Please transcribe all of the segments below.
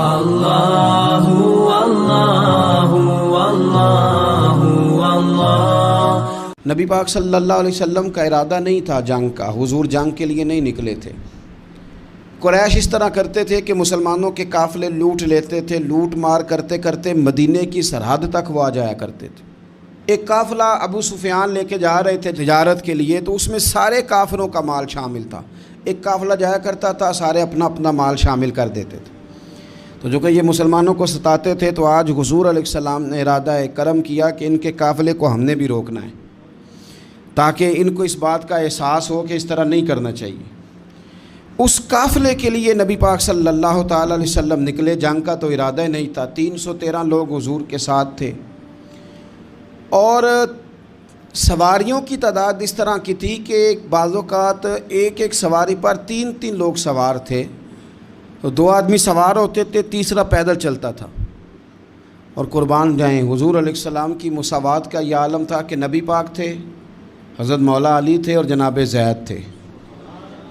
اللہ اللہ اللہ اللہ۔ نبی پاک صلی اللہ علیہ وسلم کا ارادہ نہیں تھا جنگ کا، حضور جنگ کے لیے نہیں نکلے تھے۔ قریش اس طرح کرتے تھے کہ مسلمانوں کے قافلے لوٹ لیتے تھے، لوٹ مار کرتے کرتے مدینے کی سرحد تک وہ آ جایا کرتے تھے۔ ایک قافلہ ابو سفیان لے کے جا رہے تھے تجارت کے لیے، تو اس میں سارے کافروں کا مال شامل تھا۔ ایک قافلہ جایا کرتا تھا، سارے اپنا اپنا مال شامل کر دیتے تھے۔ تو جو کہ یہ مسلمانوں کو ستاتے تھے، تو آج حضور علیہ السلام نے ارادہ کرم کیا کہ ان کے قافلے کو ہم نے بھی روکنا ہے، تاکہ ان کو اس بات کا احساس ہو کہ اس طرح نہیں کرنا چاہیے۔ اس قافلے کے لیے نبی پاک صلی اللہ تعالی علیہ وسلم نکلے، جنگ کا تو ارادہ نہیں تھا۔ 313 لوگ حضور کے ساتھ تھے، اور سواریوں کی تعداد اس طرح کی تھی کہ بعض اوقات ایک سواری پر 3 لوگ سوار تھے، تو 2 آدمی سوار ہوتے تھے، تیسرا پیدل چلتا تھا۔ اور قربان جائیں، حضور علیہ السلام کی مساوات کا یہ عالم تھا کہ نبی پاک تھے، حضرت مولا علی تھے اور جناب زید تھے۔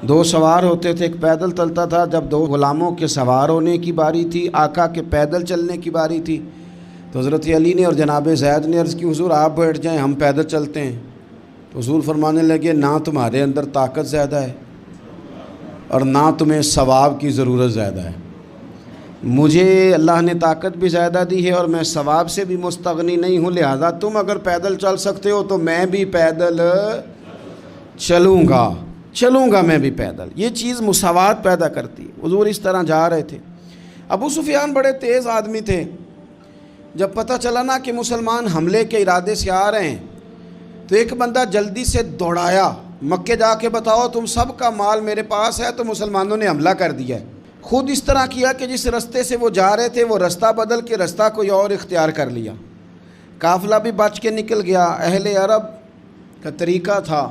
2 سوار ہوتے تھے، ایک پیدل چلتا تھا۔ جب 2 غلاموں کے سوار ہونے کی باری تھی، آقا کے پیدل چلنے کی باری تھی، تو حضرت علی نے اور جناب زید نے عرض کی، حضور آپ بیٹھ جائیں، ہم پیدل چلتے ہیں۔ تو حضور فرمانے لگے، نہ تمہارے اندر طاقت زیادہ ہے اور نہ تمہیں ثواب کی ضرورت زیادہ ہے۔ مجھے اللہ نے طاقت بھی زیادہ دی ہے اور میں ثواب سے بھی مستغنی نہیں ہوں، لہذا تم اگر پیدل چل سکتے ہو تو میں بھی پیدل چلوں گا میں بھی پیدل۔ یہ چیز مساوات پیدا کرتی ہے۔ حضور اس طرح جا رہے تھے۔ ابو سفیان بڑے تیز آدمی تھے۔ جب پتہ چلا نا کہ مسلمان حملے کے ارادے سے آ رہے ہیں، تو ایک بندہ جلدی سے دوڑایا، مکے جا کے بتاؤ تم سب کا مال میرے پاس ہے، تو مسلمانوں نے حملہ کر دیا ہے۔ خود اس طرح کیا کہ جس رستے سے وہ جا رہے تھے وہ رستہ بدل کے رستہ کوئی اور اختیار کر لیا۔ قافلہ بھی بچ کے نکل گیا۔ اہل عرب کا طریقہ تھا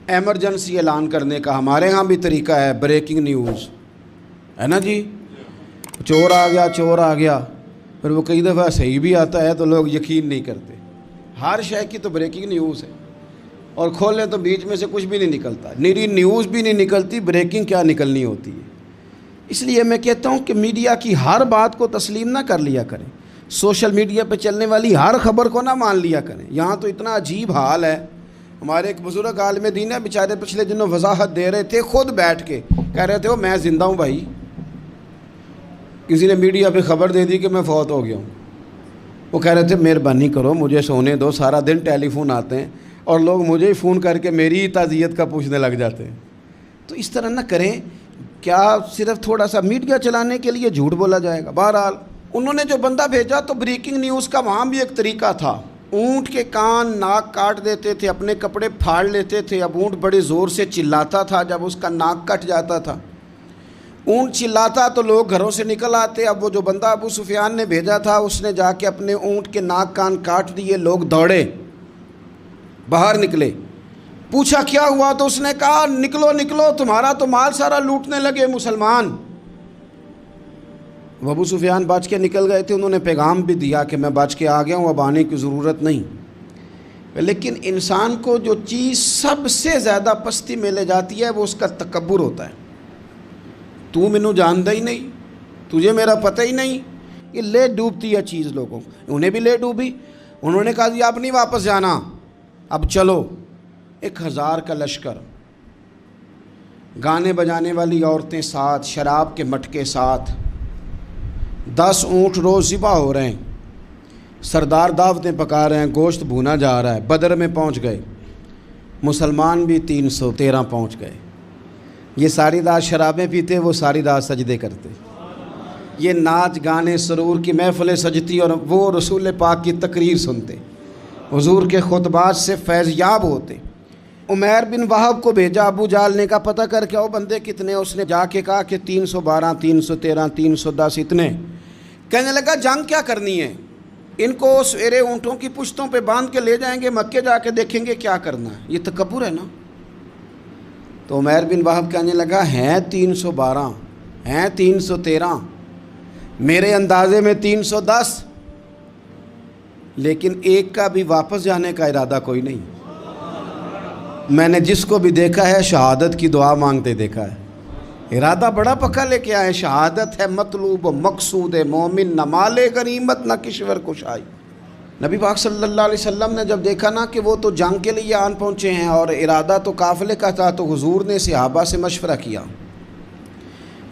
ایمرجنسی اعلان کرنے کا، ہمارے ہاں بھی طریقہ ہے، بریکنگ نیوز ہے نا جی، چور آ گیا، پھر وہ کئی دفعہ صحیح بھی آتا ہے تو لوگ یقین نہیں کرتے۔ ہر شے کی تو بریکنگ نیوز ہے، اور کھولیں تو بیچ میں سے کچھ بھی نہیں نکلتا، نیری نیوز بھی نہیں نکلتی، بریکنگ کیا نکلنی ہوتی ہے۔ اس لیے میں کہتا ہوں کہ میڈیا کی ہر بات کو تسلیم نہ کر لیا کریں، سوشل میڈیا پہ چلنے والی ہر خبر کو نہ مان لیا کریں۔ یہاں تو اتنا عجیب حال ہے، ہمارے ایک بزرگ عالم دین ہے، بیچارے پچھلے دنوں وضاحت دے رہے تھے، خود بیٹھ کے کہہ رہے تھے وہ میں زندہ ہوں بھائی، کسی نے میڈیا پہ خبر دے دی کہ میں فوت ہو گیا ہوں۔ وہ کہہ رہے تھے مہربانی کرو مجھے سونے دو، سارا دن ٹیلی فون آتے ہیں اور لوگ مجھے ہی فون کر کے میری ہی تعزیت کا پوچھنے لگ جاتے ہیں۔ تو اس طرح نہ کریں، کیا صرف تھوڑا سا میڈیا چلانے کے لیے جھوٹ بولا جائے گا؟ بہرحال انہوں نے جو بندہ بھیجا تو بریکنگ نیوز کا وہاں بھی ایک طریقہ تھا۔ اونٹ کے کان ناک کاٹ دیتے تھے، اپنے کپڑے پھاڑ لیتے تھے۔ اب اونٹ بڑے زور سے چلاتا تھا، جب اس کا ناک کٹ جاتا تھا، اونٹ چلاتا تو لوگ گھروں سے نکل آتے۔ اب وہ جو بندہ ابو سفیان نے بھیجا تھا، اس نے جا کے اپنے اونٹ کے ناک کان کاٹ دیے۔ لوگ دوڑے، باہر نکلے، پوچھا کیا ہوا، تو اس نے کہا نکلو نکلو، تمہارا تو مال سارا لوٹنے لگے مسلمان۔ وہ ابو سفیان بچ کے نکل گئے تھے، انہوں نے پیغام بھی دیا کہ میں بچ کے آ گیا ہوں، اب آنے کی ضرورت نہیں۔ لیکن انسان کو جو چیز سب سے زیادہ پستی میں لے جاتی ہے وہ اس کا تکبر ہوتا ہے۔ تو مینوں جاندا ہی نہیں، تجھے میرا پتہ ہی نہیں، یہ لے ڈوبتی ہے چیز لوگوں کو۔ انہیں بھی لے ڈوبی، انہوں نے کہا جی اب نہیں واپس جانا، اب چلو۔ 1000 کا لشکر، گانے بجانے والی عورتیں ساتھ، شراب کے مٹکے ساتھ، 10 اونٹ روز ذبح ہو رہے ہیں، سردار دعوتیں پکا رہے ہیں، گوشت بھونا جا رہا ہے۔ بدر میں پہنچ گئے، مسلمان بھی 313 پہنچ گئے۔ یہ ساری رات شرابیں پیتے، وہ ساری رات سجدے کرتے، یہ ناچ گانے سرور کی محفلیں سجتی، اور وہ رسول پاک کی تقریر سنتے، حضور کے خطبات سے فیض یاب ہوتے۔ عمیر بن وہب کو بھیجا ابو جہل نے، کہا پتہ کر کے آؤ بندے کتنے۔ اس نے جا کے کہا کہ 312 313 310 اتنے۔ کہنے لگا جنگ کیا کرنی ہے، ان کو سویرے اونٹوں کی پشتوں پہ باندھ کے لے جائیں گے، مکے جا کے دیکھیں گے کیا کرنا ہے۔ یہ تکبر ہے نا۔ تو عمیر بن وہب کہنے لگا ہیں 312 ہیں 313، میرے اندازے میں 310، لیکن ایک کا بھی واپس جانے کا ارادہ کوئی نہیں۔ میں نے جس کو بھی دیکھا ہے شہادت کی دعا مانگتے دیکھا ہے، ارادہ بڑا پکا لے کے آئے، شہادت ہے مطلوب و مقصود مومن، نہ مال غنیمت نہ کشور کشائی۔ نبی پاک صلی اللہ علیہ وسلم نے جب دیکھا نا کہ وہ تو جنگ کے لیے آن پہنچے ہیں اور ارادہ تو قافلے کا تھا، تو حضور نے صحابہ سے مشورہ کیا۔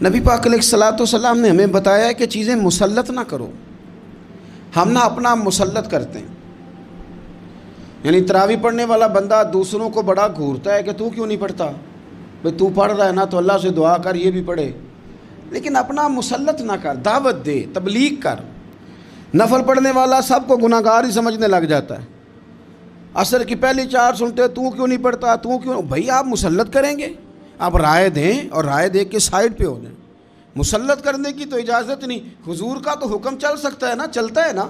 نبی پاک علیہ الصلوۃ والسلام نے ہمیں بتایا ہے کہ چیزیں مسلط نہ کرو، ہم نہ اپنا مسلط کرتے ہیں۔ یعنی تراویح پڑھنے والا بندہ دوسروں کو بڑا گھورتا ہے کہ تو کیوں نہیں پڑھتا، بھئی تو پڑھ رہا ہے نا تو اللہ سے دعا کر، یہ بھی پڑھے، لیکن اپنا مسلط نہ کر، دعوت دے، تبلیغ کر۔ نفل پڑھنے والا سب کو گناہ گار ہی سمجھنے لگ جاتا ہے، عصر کی پہلی 4 سنتے تو کیوں نہیں پڑھتا، تو کیوں؟ بھئی آپ مسلط کریں گے، آپ رائے دیں اور رائے دے کے سائڈ پہ ہو جائیں۔ مسلط کرنے کی تو اجازت نہیں، حضور کا تو حکم چل سکتا ہے نا، چلتا ہے نا،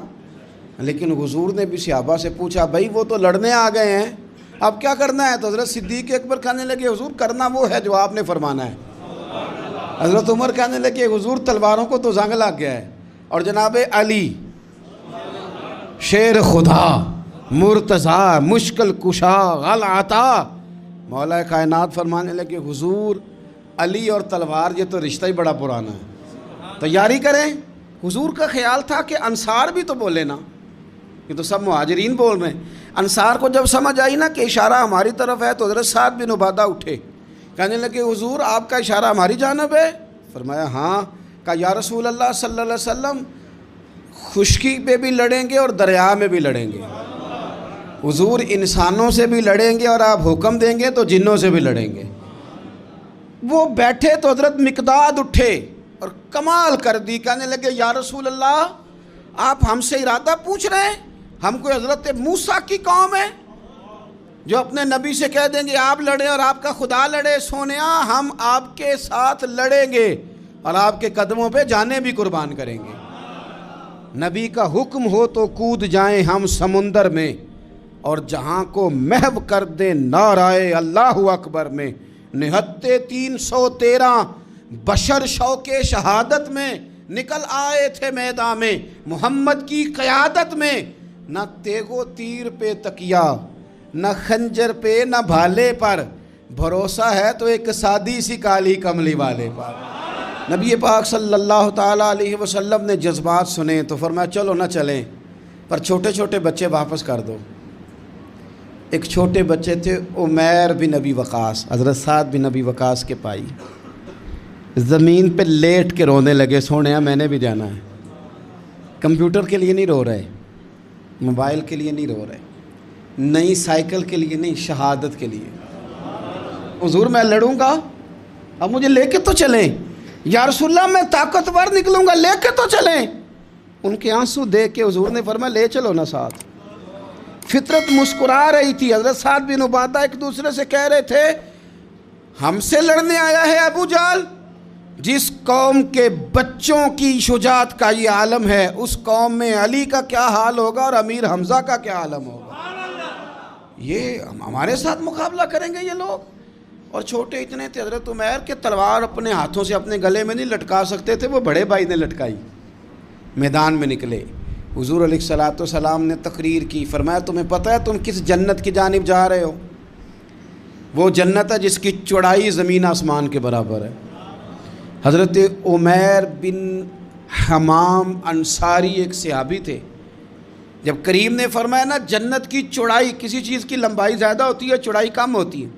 لیکن حضور نے بھی صحابہ سے پوچھا بھئی وہ تو لڑنے آ گئے ہیں، اب کیا کرنا ہے؟ تو حضرت صدیق اکبر کہنے لگے حضور کرنا وہ ہے جو آپ نے فرمانا ہے۔ حضرت عمر کہنے لگے حضور تلواروں کو تو زنگ لگ گیا ہے۔ اور جناب علی شیر خدا مرتضیٰ مشکل کشا غل عطا، مولا کائنات فرمانے لگے حضور علی اور تلوار یہ تو رشتہ ہی بڑا پرانا ہے، تیاری کریں۔ حضور کا خیال تھا کہ انصار بھی تو بولے نا، یہ تو سب مہاجرین بول رہے ہیں۔ انصار کو جب سمجھ آئی نا کہ اشارہ ہماری طرف ہے تو حضرت سعد بن عبادہ اٹھے، کہنے لگے حضور آپ کا اشارہ ہماری جانب ہے؟ فرمایا ہاں۔ کہا یا رسول اللہ صلی اللہ علیہ وسلم خشکی پہ بھی لڑیں گے اور دریا میں بھی لڑیں گے، حضور انسانوں سے بھی لڑیں گے اور آپ حکم دیں گے تو جنوں سے بھی لڑیں گے۔ وہ بیٹھے تو حضرت مقداد اٹھے اور کمال کر دی، کہنے لگے یا رسول اللہ آپ ہم سے ارادہ پوچھ رہے ہیں؟ ہم کوئی حضرت موسیٰ کی قوم ہے جو اپنے نبی سے کہہ دیں گے آپ لڑیں اور آپ کا خدا لڑے؟ سونیا ہم آپ کے ساتھ لڑیں گے اور آپ کے قدموں پہ جانیں بھی قربان کریں گے۔ نبی کا حکم ہو تو کود جائیں ہم سمندر میں اور جہاں کو محو کر دیں نعرہ اللہ اکبر میں۔ نہتے 313 بشر شوق شہادت میں نکل آئے تھے میدان میں، محمد کی قیادت میں نہ تیغ و تیر پہ تکیا، نہ خنجر پہ نہ بھالے پر، بھروسہ ہے تو ایک سادی سی کالی کملی والے پر۔ نبی پاک صلی اللہ تعالیٰ علیہ وسلم نے جذبات سنے تو فرمایا چلو نہ چلیں، پر چھوٹے چھوٹے بچے واپس کر دو۔ ایک چھوٹے بچے تھے عمیر بن ابی وقاص، حضرت سعد بن ابی وقاص کے بھائی، زمین پہ لیٹ کے رونے لگے، سونے میں نے بھی جانا ہے۔ کمپیوٹر کے لیے نہیں رو رہے، موبائل کے لیے نہیں رو رہے، نئی سائیکل کے لیے نہیں، شہادت کے لیے۔ حضور میں لڑوں گا، اب مجھے لے کے تو چلیں، یا رسول اللہ میں طاقتور نکلوں گا، لے کے تو چلیں۔ ان کے آنسو دیکھ کے حضور نے فرمایا لے چلو نا ساتھ۔ فطرت مسکرا رہی تھی، حضرت سعد بن عبادہ ایک دوسرے سے کہہ رہے تھے ہم سے لڑنے آیا ہے ابو جہل، جس قوم کے بچوں کی شجاعت کا یہ عالم ہے اس قوم میں علی کا کیا حال ہوگا اور امیر حمزہ کا کیا عالم ہوگا۔ یہ ہمارے ساتھ مقابلہ کریں گے یہ لوگ؟ اور چھوٹے اتنے تھے حضرت عمیر کے تلوار اپنے ہاتھوں سے اپنے گلے میں نہیں لٹکا سکتے تھے، وہ بڑے بھائی نے لٹکائی۔ میدان میں نکلے، حضور علیہ الصلوۃ والسلام نے تقریر کی، فرمایا تمہیں پتہ ہے تم کس جنت کی جانب جا رہے ہو؟ وہ جنت ہے جس کی چوڑائی زمین آسمان کے برابر ہے۔ حضرت عمیر بن حمام انصاری ایک صحابی تھے، جب کریم نے فرمایا نا جنت کی چوڑائی، کسی چیز کی لمبائی زیادہ ہوتی ہے چوڑائی کم ہوتی ہے،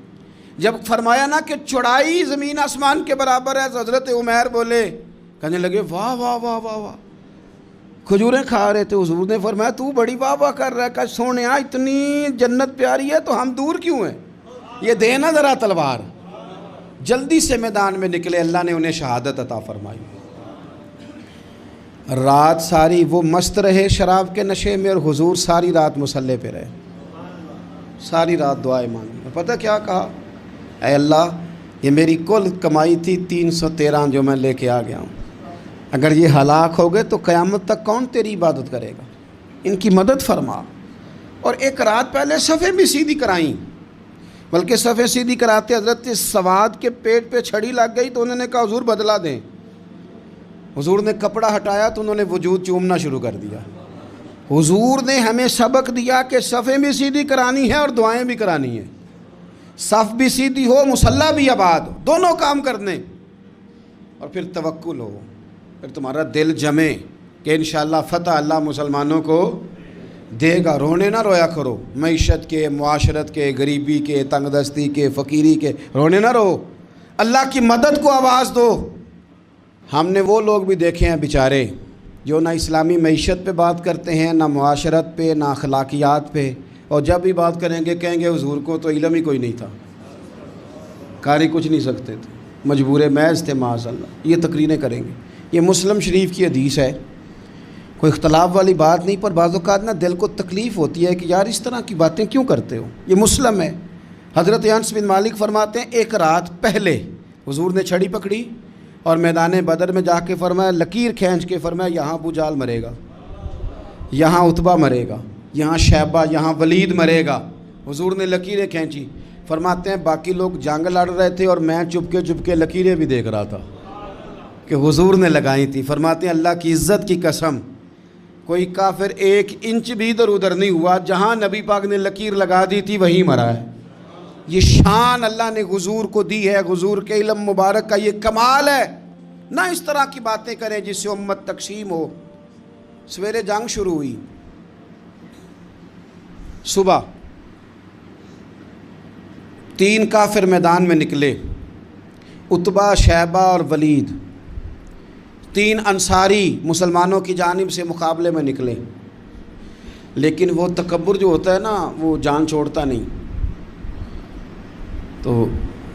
جب فرمایا نا کہ چوڑائی زمین آسمان کے برابر ہے تو حضرت عمیر بولے، کہنے لگے واہ واہ واہ واہ واہ، کھجوریں کھا رہے تھے۔ حضور نے فرمایا تو بڑی واہ واہ کر رہا ہے، کہ سونیا اتنی جنت پیاری ہے تو ہم دور کیوں ہیں، یہ دے نا ذرا تلوار۔ جلدی سے میدان میں نکلے، اللہ نے انہیں شہادت عطا فرمائی۔ رات ساری وہ مست رہے شراب کے نشے میں، اور حضور ساری رات مصلی پہ رہے، ساری رات دعائیں مانگی۔ پتہ کیا کہا؟ اے اللہ یہ میری کل کمائی تھی 313 جو میں لے کے آ گیا ہوں، اگر یہ ہلاک ہو گئے تو قیامت تک کون تیری عبادت کرے گا، ان کی مدد فرما۔ اور ایک رات پہلے صفیں بھی سیدھی کرائیں، بلکہ صفیں سیدھی کراتے حضرت سواد کے پیٹ پہ چھڑی لگ گئی تو انہوں نے کہا حضور بدلا دیں۔ حضور نے کپڑا ہٹایا تو انہوں نے وجود چومنا شروع کر دیا۔ حضور نے ہمیں سبق دیا کہ صفیں بھی سیدھی کرانی ہے اور دعائیں بھی کرانی ہیں، صف بھی سیدھی ہو، مصلی بھی آباد ہو، دونوں کام کرنے۔ اور پھر توکل ہو، پھر تمہارا دل جمے کہ انشاءاللہ فتح اللہ مسلمانوں کو دے گا۔ رونے نہ رویا کرو، معیشت کے، معاشرت کے، غریبی کے، تنگ دستی کے، فقیری کے رونے نہ رہو، اللہ کی مدد کو آواز دو۔ ہم نے وہ لوگ بھی دیکھے ہیں بیچارے جو نہ اسلامی معیشت پہ بات کرتے ہیں، نہ معاشرت پہ، نہ اخلاقیات پہ، اور جب بھی بات کریں گے کہیں گے حضور کو تو علم ہی کوئی نہیں تھا، قاری کچھ نہیں سکتے تھے، مجبور محض تھے معاذ اللہ۔ یہ تقریریں کریں گے۔ یہ مسلم شریف کی حدیث ہے، کوئی اختلاف والی بات نہیں، پر بعض اوقات نا دل کو تکلیف ہوتی ہے کہ یار اس طرح کی باتیں کیوں کرتے ہو۔ یہ مسلم ہے۔ حضرت انس بن مالک فرماتے ہیں ایک رات پہلے حضور نے چھڑی پکڑی اور میدان بدر میں جا کے فرمایا، لکیر کھینچ کے فرمایا یہاں ابو جال مرے گا، یہاں عتبہ مرے گا، یہاں شیبہ، یہاں ولید مرے گا۔ حضور نے لکیریں کھینچی۔ فرماتے ہیں باقی لوگ جنگ لڑ رہے تھے اور میں چپ کے لکیریں بھی دیکھ رہا تھا کہ حضور نے لگائی تھی۔ فرماتے ہیں اللہ کی عزت کی قسم کوئی کافر 1 انچ بھی ادھر ادھر نہیں ہوا، جہاں نبی پاک نے لکیر لگا دی تھی وہیں مرا ہے۔ یہ شان اللہ نے حضور کو دی ہے، حضور کے علم مبارک کا یہ کمال ہے۔ نہ اس طرح کی باتیں کریں جس سے امت تقسیم ہو۔ سویرے جنگ شروع ہوئی، صبح 3 کافر میدان میں نکلے، عتبہ، شیبہ اور ولید، 3 انصاری مسلمانوں کی جانب سے مقابلے میں نکلے۔ لیکن وہ تکبر جو ہوتا ہے نا وہ جان چھوڑتا نہیں۔ تو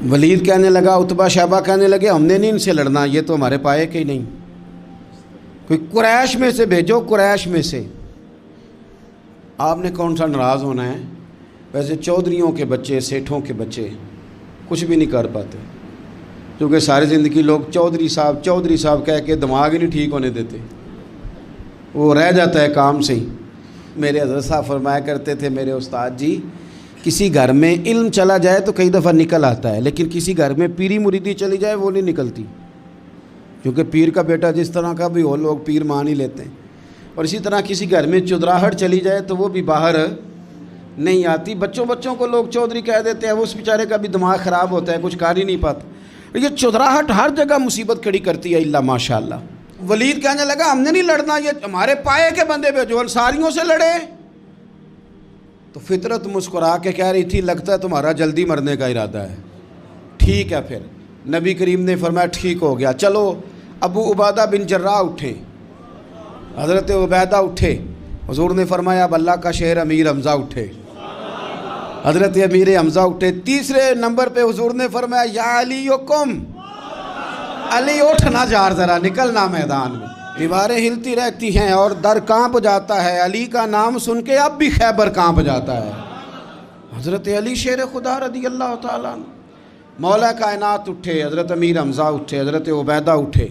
ولید کہنے لگا، عتبہ شیبہ کہنے لگے ہم نے نہیں ان سے لڑنا، یہ تو ہمارے پائے کے ہی نہیں، کوئی قریش میں سے بھیجو، قریش میں سے۔ آپ نے کون سا ناراض ہونا ہے؟ ویسے چودھریوں کے بچے، سیٹھوں کے بچے کچھ بھی نہیں کر پاتے، کیونکہ ساری زندگی لوگ چودھری صاحب کہہ کے دماغ ہی نہیں ٹھیک ہونے دیتے، وہ رہ جاتا ہے کام سے ہی۔ میرے حضرت صاحب فرمایا کرتے تھے، میرے استاد جی، کسی گھر میں علم چلا جائے تو کئی دفعہ نکل آتا ہے، لیکن کسی گھر میں پیری مریدی چلی جائے وہ نہیں نکلتی، کیونکہ پیر کا بیٹا جس طرح کا بھی ہو لوگ پیر مان ہی لیتے ہیں۔ اور اسی طرح کسی گھر میں چودراہٹ چلی جائے تو وہ بھی باہر نہیں آتی۔ بچوں کو لوگ چودھری کہہ دیتے ہیں، وہ اس بیچارے کا بھی دماغ خراب ہوتا ہے، کچھ کر ہی نہیں پاتا۔ یہ چودراہٹ ہر جگہ مصیبت کھڑی کرتی ہے اللہ ماشاء اللہ۔ ولید کہنے لگا ہم نے نہیں لڑنا، یہ ہمارے پائے کے بندے پہ جو انصاریوں سے لڑے۔ تو فطرت مسکرا کے کہہ رہی تھی لگتا ہے تمہارا جلدی مرنے کا ارادہ ہے، ٹھیک ہے۔ پھر نبی کریم نے فرمایا ٹھیک ہو گیا، چلو۔ ابو عبیدہ بن جراح اٹھے، حضرت عبیدہ اٹھے، حضور نے فرمایا اب اللہ کا شہر امیر حمزہ اٹھے، حضرت امیر حمزہ اٹھے۔ تیسرے نمبر پہ حضور نے فرمایا یا علی یکم، علی اٹھنا جار ذرا نکلنا میدان میں۔ دیواریں ہلتی رہتی ہیں اور در کانپ جاتا ہے، علی کا نام سن کے اب بھی خیبر کانپ جاتا ہے۔ حضرت علی شیر خدا رضی اللہ تعالیٰ عنہ، مولا کائنات اٹھے، حضرت امیر حمزہ اٹھے، حضرت عبیدہ اٹھے۔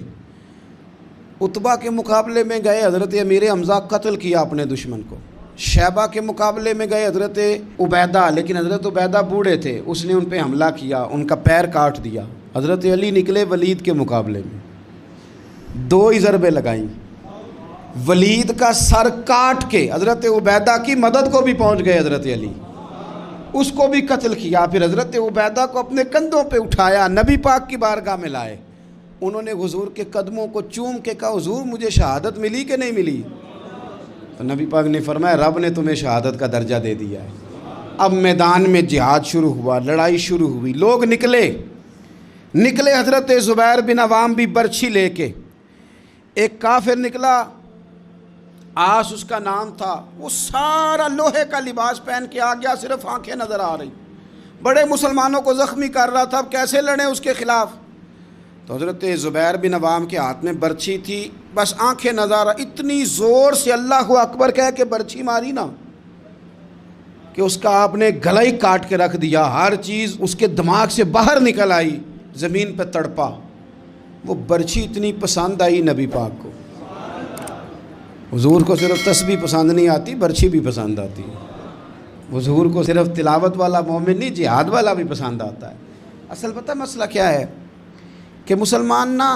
عتبہ کے مقابلے میں گئے، حضرت امیر حمزہ قتل کیا اپنے دشمن کو۔ شیبہ کے مقابلے میں گئے حضرت عبیدہ، لیکن حضرت عبیدہ بوڑھے تھے، اس نے ان پہ حملہ کیا، ان کا پیر کاٹ دیا۔ حضرت علی نکلے ولید کے مقابلے میں، 2 ہی ضربیں لگائیں، ولید کا سر کاٹ کے حضرت عبیدہ کی مدد کو بھی پہنچ گئے حضرت علی، اس کو بھی قتل کیا۔ پھر حضرت عبیدہ کو اپنے کندھوں پہ اٹھایا، نبی پاک کی بارگاہ میں لائے، انہوں نے حضور کے قدموں کو چوم کے کہا حضور مجھے شہادت ملی کہ نہیں ملی؟ تو نبی پاک نے فرمایا رب نے تمہیں شہادت کا درجہ دے دیا ہے۔ اب میدان میں جہاد شروع ہوا، لڑائی شروع ہوئی، لوگ نکلے۔ حضرت زبیر بن عوام بھی برچھی لے کے، ایک کافر نکلا، آس اس کا نام تھا، وہ سارا لوہے کا لباس پہن کے آ گیا، صرف آنکھیں نظر آ رہی، بڑے مسلمانوں کو زخمی کر رہا تھا، اب کیسے لڑیں اس کے خلاف؟ تو حضرت زبیر بن عوام کے ہاتھ میں برچھی تھی، بس آنکھیں نظر، اتنی زور سے اللہ اکبر کہہ کے برچھی ماری نا کہ اس کا آپ نے گلا ہی کاٹ کے رکھ دیا، ہر چیز اس کے دماغ سے باہر نکل آئی، زمین پہ تڑپا۔ وہ برچھی اتنی پسند آئی نبی پاک کو، حضور کو صرف تسبیح پسند نہیں آتی، برچھی بھی پسند آتی ہے۔ حضور کو صرف تلاوت والا مومن نہیں، جہاد والا بھی پسند آتا ہے۔ اصل پتہ مسئلہ کیا ہے کہ مسلمان نا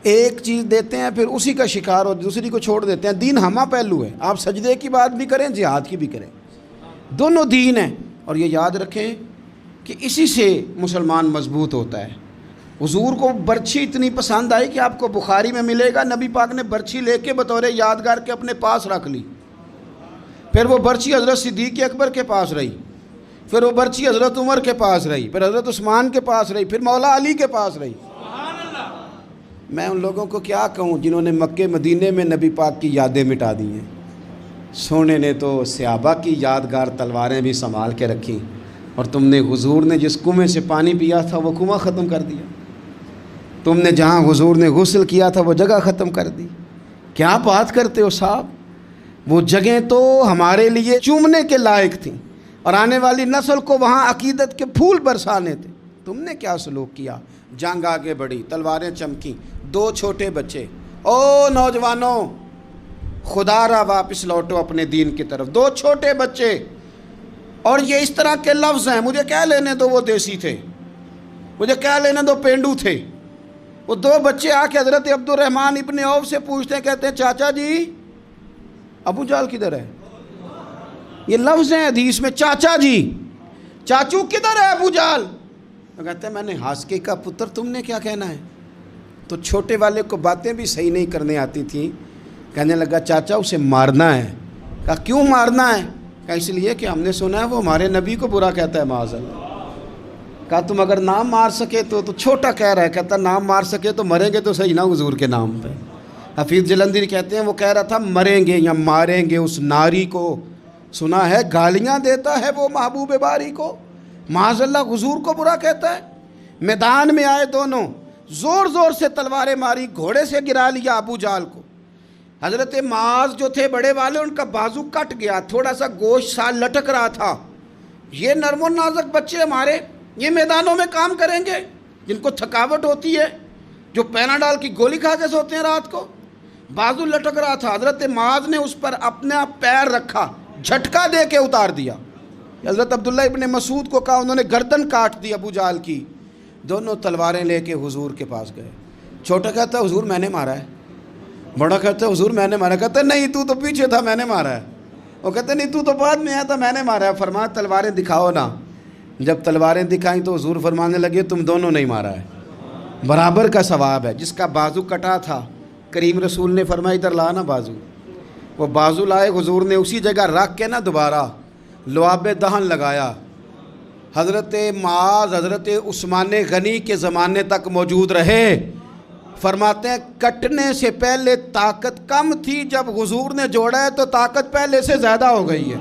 ایک چیز دیتے ہیں پھر اسی کا شکار ہو، دوسری کو چھوڑ دیتے ہیں۔ دین ہمہ پہلو ہے، آپ سجدے کی بات بھی کریں، جہاد کی بھی کریں، دونوں دین ہیں۔ اور یہ یاد رکھیں کہ اسی سے مسلمان مضبوط ہوتا ہے۔ حضور کو برچھی اتنی پسند آئی کہ آپ کو بخاری میں ملے گا نبی پاک نے برچھی لے کے بطور یادگار کے اپنے پاس رکھ لی. پھر وہ برچھی حضرت صدیق اکبر کے پاس رہی, پھر وہ برچھی حضرت عمر کے پاس رہی, پھر حضرت عثمان کے پاس رہی, پھر مولا علی کے پاس رہی. میں ان لوگوں کو کیا کہوں جنہوں نے مکے مدینے میں نبی پاک کی یادیں مٹا دی ہیں. سونے نے تو صحابہ کی یادگار تلواریں بھی سنبھال کے رکھی, اور تم نے حضور نے جس کنویں سے پانی پیا تھا وہ کنواں ختم کر دیا. تم نے جہاں حضور نے غسل کیا تھا وہ جگہ ختم کر دی. کیا بات کرتے ہو صاحب, وہ جگہیں تو ہمارے لیے چومنے کے لائق تھیں اور آنے والی نسل کو وہاں عقیدت کے پھول برسانے تھے. تم نے کیا سلوک کیا؟ جنگ آگے بڑھی, تلواریں چمکیں, 2 چھوٹے بچے. او نوجوانوں, خدا را واپس لوٹو اپنے دین کی طرف. 2 چھوٹے بچے, اور یہ اس طرح کے لفظ ہیں. مجھے کیا لینے دو وہ دیسی تھے, مجھے کیا لینے دو پینڈو تھے. وہ 2 بچے آ کے حضرت عبد الرحمن ابن عوف سے پوچھتے ہیں, کہتے ہیں چاچا جی ابو جہل کدھر ہے؟ یہ لفظ ہیں حدیث میں, چاچا جی, چاچو کدھر ہے ابو جہل؟ وہ کہتے ہیں میں نے ہاسکے کا پتر, تم نے کیا کہنا ہے؟ تو چھوٹے والے کو باتیں بھی صحیح نہیں کرنے آتی تھیں. کہنے لگا چاچا اسے مارنا ہے. کہا کیوں مارنا ہے؟ کہا اس لیے کہ ہم نے سنا ہے وہ ہمارے نبی کو برا کہتا ہے معاذ اللہ. کہا تم اگر نام مار سکے تو چھوٹا کہہ رہا ہے, کہتا نام مار سکے تو مریں گے تو صحیح نا حضور کے نام پہ. حفیظ جلندری کہتے ہیں وہ کہہ رہا تھا مریں گے یا ماریں گے اس ناری کو, سنا ہے گالیاں دیتا ہے وہ محبوب باری کو. معاذ اللہ حضور کو برا کہتا ہے. میدان میں آئے دونوں, زور زور سے تلواریں ماری, گھوڑے سے گرا لیا ابو جہل کو. حضرت معاذ جو تھے بڑے والے, ان کا بازو کٹ گیا, تھوڑا سا گوشت سال لٹک رہا تھا. یہ نرم و نازک بچے ہمارے, یہ میدانوں میں کام کریں گے, جن کو تھکاوٹ ہوتی ہے, جو پیناڈال کی گولی کھا کے سوتے ہیں رات کو. بازو لٹک رہا تھا, حضرت معاذ نے اس پر اپنا پیر رکھا, جھٹکا دے کے اتار دیا. حضرت عبداللہ ابن مسعود کو کہا, انہوں نے گردن کاٹ دی ابو جہل کی. دونوں تلواریں لے کے حضور کے پاس گئے. چھوٹا کہتا ہے حضور میں نے مارا ہے, بڑا کہتا ہے حضور میں نے مارا. کہتا ہے نہیں تو پیچھے تھا, میں نے مارا ہے. وہ کہتے ہیں نہیں تو بعد میں آیا تھا, میں نے مارا ہے. فرمایا تلواریں دکھاؤ نا. جب تلواریں دکھائیں تو حضور فرمانے لگے تم دونوں نہیں مارا ہے, برابر کا ثواب ہے. جس کا بازو کٹا تھا کریم رسول نے فرمایا ادھر لا نا بازو. وہ بازو لائے, حضور نے اسی جگہ رکھ کے نا دوبارہ لعاب دہن لگایا. حضرت معاذ حضرت عثمان غنی کے زمانے تک موجود رہے. فرماتے ہیں کٹنے سے پہلے طاقت کم تھی, جب حضور نے جوڑا ہے تو طاقت پہلے سے زیادہ ہو گئی ہے,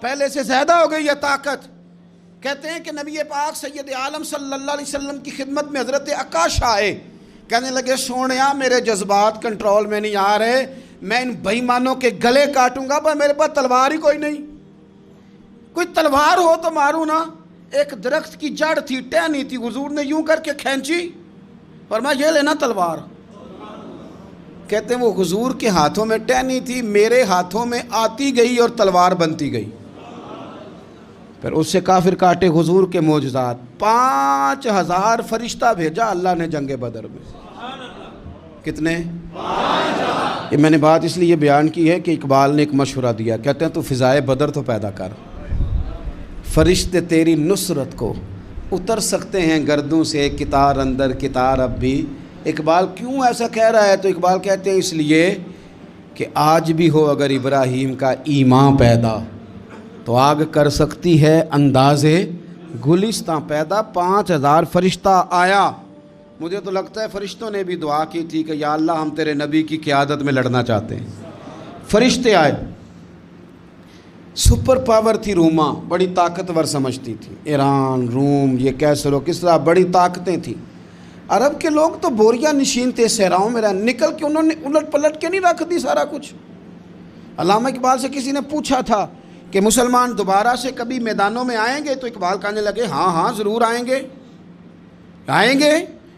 پہلے سے زیادہ ہو گئی ہے طاقت. کہتے ہیں کہ نبی پاک سید عالم صلی اللہ علیہ وسلم کی خدمت میں حضرت عکاش آئے, کہنے لگے سونیا میرے جذبات کنٹرول میں نہیں آ رہے, میں ان بے ایمانوں کے گلے کاٹوں گا, پر میرے پاس تلوار ہی کوئی نہیں. کوئی تلوار ہو تو ماروں نا. ایک درخت کی جڑ تھی, ٹہنی تھی, حضور نے یوں کر کے کھینچی, فرمایا یہ لینا تلوار. کہتے ہیں وہ حضور کے ہاتھوں میں ٹہنی تھی, میرے ہاتھوں میں آتی گئی اور تلوار بنتی گئی. پھر اس سے کافر کاٹے حضور کے معجزات. 5000 فرشتہ بھیجا اللہ نے جنگ بدر میں. کتنے؟ یہ میں نے بات اس لیے بیان کی ہے کہ اقبال نے ایک مشورہ دیا, کہتے ہیں تو فضائے بدر تو پیدا کر, فرشتے تیری نصرت کو اتر سکتے ہیں گردوں سے, کتار اندر کتار اب بھی. اقبال کیوں ایسا کہہ رہا ہے؟ تو اقبال کہتے ہیں اس لیے کہ آج بھی ہو اگر ابراہیم کا ایمان پیدا, تو آگ کر سکتی ہے انداز گلستاں پیدا. 5000 فرشتہ آیا. مجھے تو لگتا ہے فرشتوں نے بھی دعا کی تھی کہ یا اللہ ہم تیرے نبی کی قیادت میں لڑنا چاہتے ہیں. فرشتے آئے. سپر پاور تھی روما, بڑی طاقتور سمجھتی تھی. ایران, روم, یہ کیسر و کسرا, بڑی طاقتیں تھیں. عرب کے لوگ تو بوریا نشین تھے, صحراؤں میں نکل کے انہوں نے الٹ پلٹ کے نہیں رکھ دی سارا کچھ. علامہ اقبال سے کسی نے پوچھا تھا کہ مسلمان دوبارہ سے کبھی میدانوں میں آئیں گے؟ تو اقبال کہنے لگے ہاں ہاں ضرور آئیں گے, آئیں گے,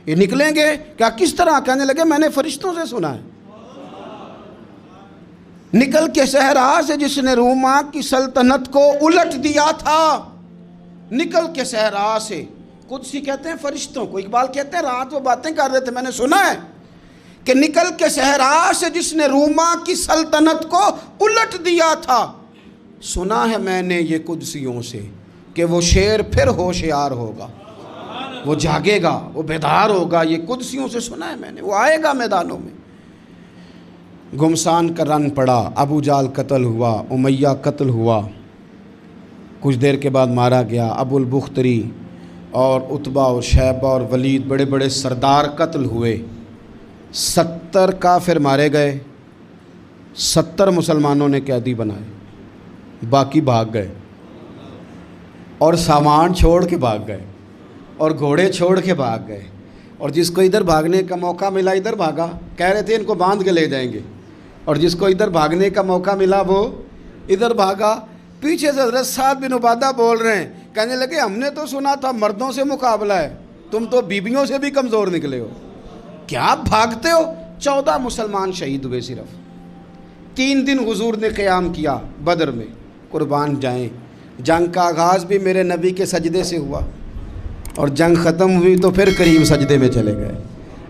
یہ نکلیں گے. کیا کس طرح؟ کہنے لگے میں نے فرشتوں سے سنا ہے. نکل کے صحرا سے جس نے روما کی سلطنت کو الٹ دیا تھا, نکل کے صحرا سے. قدسی کہتے ہیں فرشتوں کو, اقبال کہتے ہیں رات وہ باتیں کر رہے تھے, میں نے سنا ہے کہ نکل کے صحرا سے جس نے روما کی سلطنت کو الٹ دیا تھا. سنا ہے میں نے یہ قدسیوں سے کہ وہ شیر پھر ہوشیار ہوگا. وہ جاگے گا، وہ بیدار ہوگا، یہ قدسیوں سے سنا ہے میں نے، وہ آئے گا میدانوں میں۔ گھمسان کا رن پڑا، ابو جال قتل ہوا، امیہ قتل ہوا، کچھ دیر کے بعد مارا گیا۔ ابو البختری اور عتبہ اور شیبہ اور ولید بڑے بڑے سردار قتل ہوئے، 70 کافر مارے گئے، 70 مسلمانوں نے قیدی بنائے، باقی بھاگ گئے اور سامان چھوڑ کے بھاگ گئے اور گھوڑے چھوڑ کے بھاگ گئے، اور جس کو ادھر بھاگنے کا موقع ملا ادھر بھاگا، کہہ رہے تھے ان کو باندھ کے لے جائیں گے، اور جس کو ادھر بھاگنے کا موقع ملا وہ ادھر بھاگا۔ پیچھے سے حضرت سعد بن عبادہ بول رہے ہیں، کہنے لگے ہم نے تو سنا تھا مردوں سے مقابلہ ہے، تم تو بیویوں سے بھی کمزور نکلے ہو، کیا بھاگتے ہو؟ 14 مسلمان شہید ہوئے صرف۔ 3 دن حضور نے قیام کیا بدر میں، قربان جائیں۔ جنگ کا آغاز بھی میرے نبی کے سجدے سے ہوا، اور جنگ ختم ہوئی تو پھر کریم سجدے میں چلے گئے۔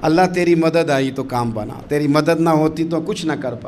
اللہ تیری مدد آئی تو کام بنا، تیری مدد نہ ہوتی تو کچھ نہ کر پا۔